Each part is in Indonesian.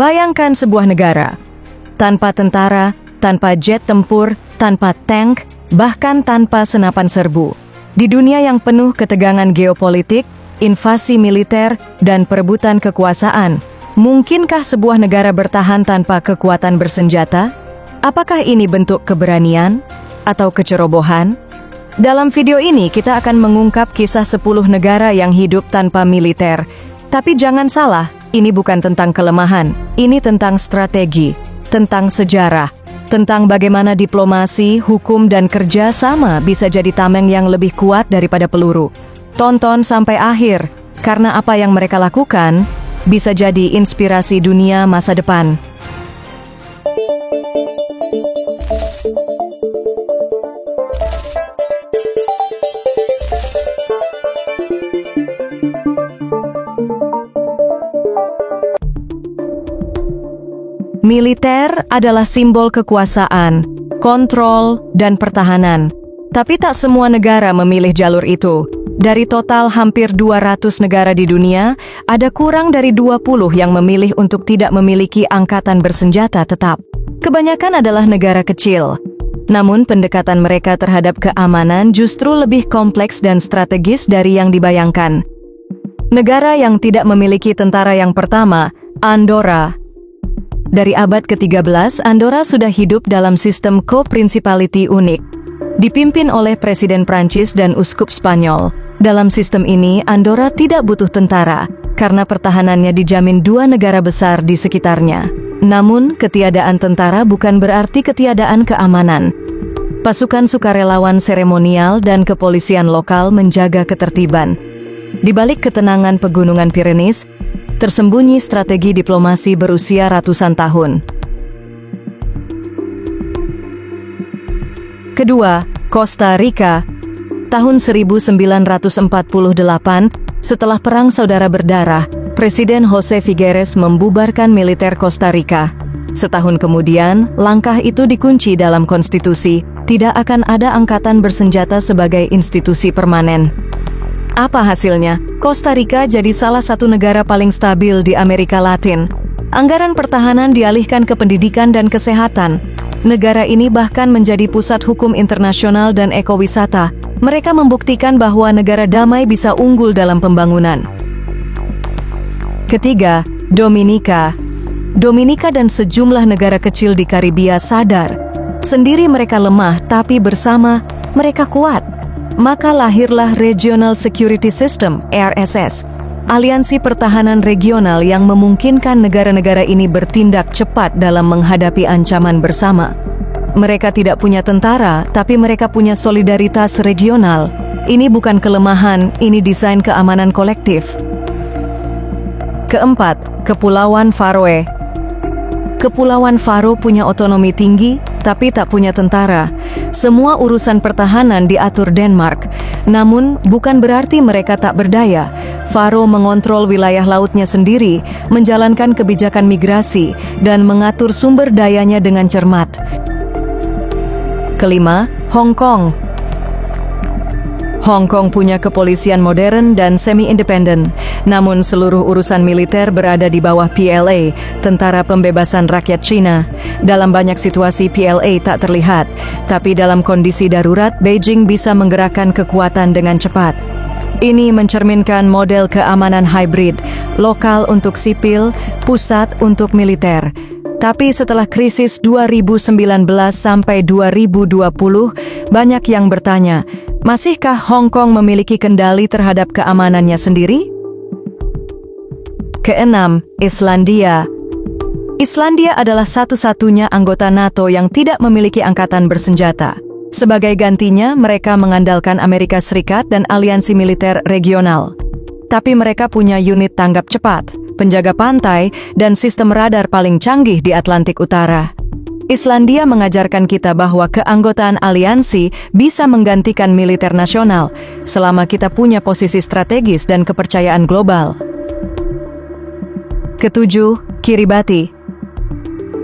Bayangkan sebuah negara tanpa tentara, tanpa jet tempur, tanpa tank, bahkan tanpa senapan serbu. Di dunia yang penuh ketegangan geopolitik, invasi militer, dan perebutan kekuasaan, mungkinkah sebuah negara bertahan tanpa kekuatan bersenjata? Apakah ini bentuk keberanian atau kecerobohan? Dalam video ini kita akan mengungkap kisah 10 negara yang hidup tanpa militer. Tapi jangan salah, ini bukan tentang kelemahan, ini tentang strategi, tentang sejarah, tentang bagaimana diplomasi, hukum, dan kerja sama bisa jadi tameng yang lebih kuat daripada peluru. Tonton sampai akhir, karena apa yang mereka lakukan bisa jadi inspirasi dunia masa depan. Militer adalah simbol kekuasaan, kontrol, dan pertahanan. Tapi tak semua negara memilih jalur itu. Dari total hampir 200 negara di dunia, ada kurang dari 20 yang memilih untuk tidak memiliki angkatan bersenjata tetap. Kebanyakan adalah negara kecil. Namun pendekatan mereka terhadap keamanan justru lebih kompleks dan strategis dari yang dibayangkan. Negara yang tidak memiliki tentara yang pertama, Andorra. Dari abad ke-13, Andorra sudah hidup dalam sistem co-principality unik, dipimpin oleh Presiden Prancis dan Uskup Spanyol. Dalam sistem ini, Andorra tidak butuh tentara, karena pertahanannya dijamin 2 negara besar di sekitarnya. Namun, ketiadaan tentara bukan berarti ketiadaan keamanan. Pasukan sukarelawan seremonial dan kepolisian lokal menjaga ketertiban. Di balik ketenangan pegunungan Pyrenees, tersembunyi strategi diplomasi berusia ratusan tahun. Kedua, Costa Rica. Tahun 1948, setelah Perang Saudara Berdarah, Presiden Jose Figueres membubarkan militer Costa Rica. Setahun kemudian, langkah itu dikunci dalam konstitusi, tidak akan ada angkatan bersenjata sebagai institusi permanen. Apa hasilnya? Costa Rica jadi salah satu negara paling stabil di Amerika Latin. Anggaran pertahanan dialihkan ke pendidikan dan kesehatan. Negara ini bahkan menjadi pusat hukum internasional dan ekowisata. Mereka membuktikan bahwa negara damai bisa unggul dalam pembangunan. Ketiga, Dominika. Dominika dan sejumlah negara kecil di Karibia sadar. Sendiri mereka lemah, tapi bersama mereka kuat. Maka lahirlah Regional Security System, RSS, aliansi pertahanan regional yang memungkinkan negara-negara ini bertindak cepat dalam menghadapi ancaman bersama. Mereka tidak punya tentara, tapi mereka punya solidaritas regional. Ini bukan kelemahan, ini desain keamanan kolektif. Keempat, Kepulauan Faroe. Kepulauan Faroe punya otonomi tinggi, tapi tak punya tentara. Semua urusan pertahanan diatur Denmark. Namun, bukan berarti mereka tak berdaya. Faroe mengontrol wilayah lautnya sendiri, menjalankan kebijakan migrasi, dan mengatur sumber dayanya dengan cermat. Kelima, Hong Kong. Hong Kong punya kepolisian modern dan semi-independen, namun seluruh urusan militer berada di bawah PLA, Tentara Pembebasan Rakyat Cina. Dalam banyak situasi PLA tak terlihat, tapi dalam kondisi darurat, Beijing bisa menggerakkan kekuatan dengan cepat. Ini mencerminkan model keamanan hybrid, lokal untuk sipil, pusat untuk militer. Tapi setelah krisis 2019 sampai 2020, banyak yang bertanya, masihkah Hong Kong memiliki kendali terhadap keamanannya sendiri? Keenam, Islandia. Islandia adalah satu-satunya anggota NATO yang tidak memiliki angkatan bersenjata. Sebagai gantinya, mereka mengandalkan Amerika Serikat dan aliansi militer regional. Tapi mereka punya unit tanggap cepat, penjaga pantai, dan sistem radar paling canggih di Atlantik Utara. Islandia mengajarkan kita bahwa keanggotaan aliansi bisa menggantikan militer nasional selama kita punya posisi strategis dan kepercayaan global. Ketujuh, Kiribati.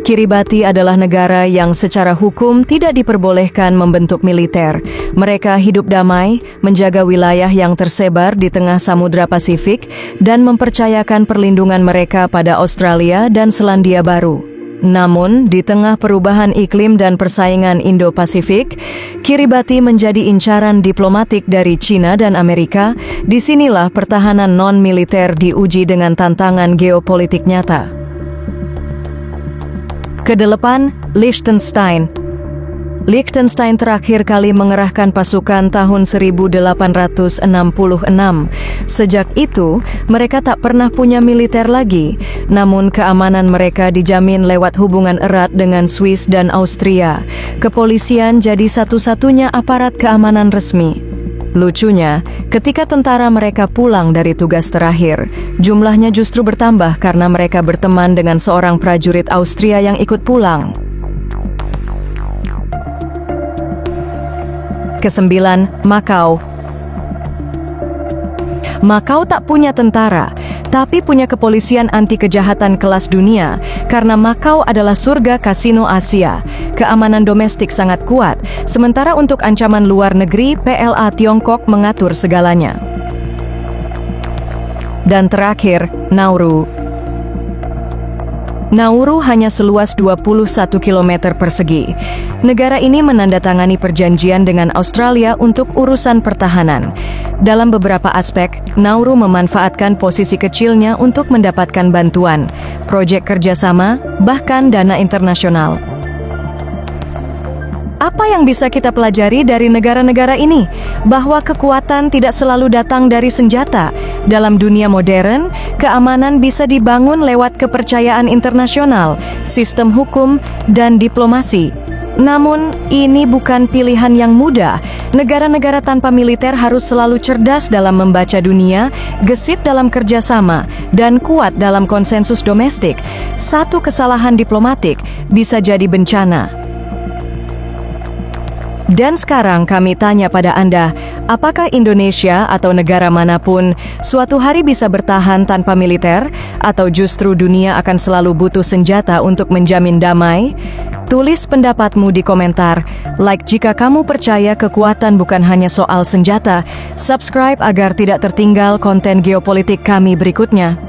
Kiribati adalah negara yang secara hukum tidak diperbolehkan membentuk militer. Mereka hidup damai, menjaga wilayah yang tersebar di tengah Samudra Pasifik, dan mempercayakan perlindungan mereka pada Australia dan Selandia Baru. Namun, di tengah perubahan iklim dan persaingan Indo-Pasifik, Kiribati menjadi incaran diplomatik dari China dan Amerika. Disinilah pertahanan non-militer diuji dengan tantangan geopolitik nyata. Kedelapan, Liechtenstein. Liechtenstein terakhir kali mengerahkan pasukan tahun 1866. Sejak itu, mereka tak pernah punya militer lagi, namun keamanan mereka dijamin lewat hubungan erat dengan Swiss dan Austria. Kepolisian jadi satu-satunya aparat keamanan resmi. Lucunya, ketika tentara mereka pulang dari tugas terakhir, jumlahnya justru bertambah karena mereka berteman dengan seorang prajurit Austria yang ikut pulang. Kesembilan, Makau. Makau tak punya tentara, tapi punya kepolisian anti kejahatan kelas dunia karena Makau adalah surga kasino Asia. Keamanan domestik sangat kuat, sementara untuk ancaman luar negeri, PLA Tiongkok mengatur segalanya. Dan terakhir, Nauru. Nauru hanya seluas 21 km persegi. Negara ini menandatangani perjanjian dengan Australia untuk urusan pertahanan. Dalam beberapa aspek, Nauru memanfaatkan posisi kecilnya untuk mendapatkan bantuan, proyek kerjasama, bahkan dana internasional. Apa yang bisa kita pelajari dari negara-negara ini? Bahwa kekuatan tidak selalu datang dari senjata. Dalam dunia modern, keamanan bisa dibangun lewat kepercayaan internasional, sistem hukum, dan diplomasi. Namun, ini bukan pilihan yang mudah. Negara-negara tanpa militer harus selalu cerdas dalam membaca dunia, gesit dalam kerjasama, dan kuat dalam konsensus domestik. Satu kesalahan diplomatik bisa jadi bencana. Dan sekarang kami tanya pada Anda, apakah Indonesia atau negara manapun suatu hari bisa bertahan tanpa militer, atau justru dunia akan selalu butuh senjata untuk menjamin damai? Tulis pendapatmu di komentar. Like jika kamu percaya kekuatan bukan hanya soal senjata. Subscribe agar tidak tertinggal konten geopolitik kami berikutnya.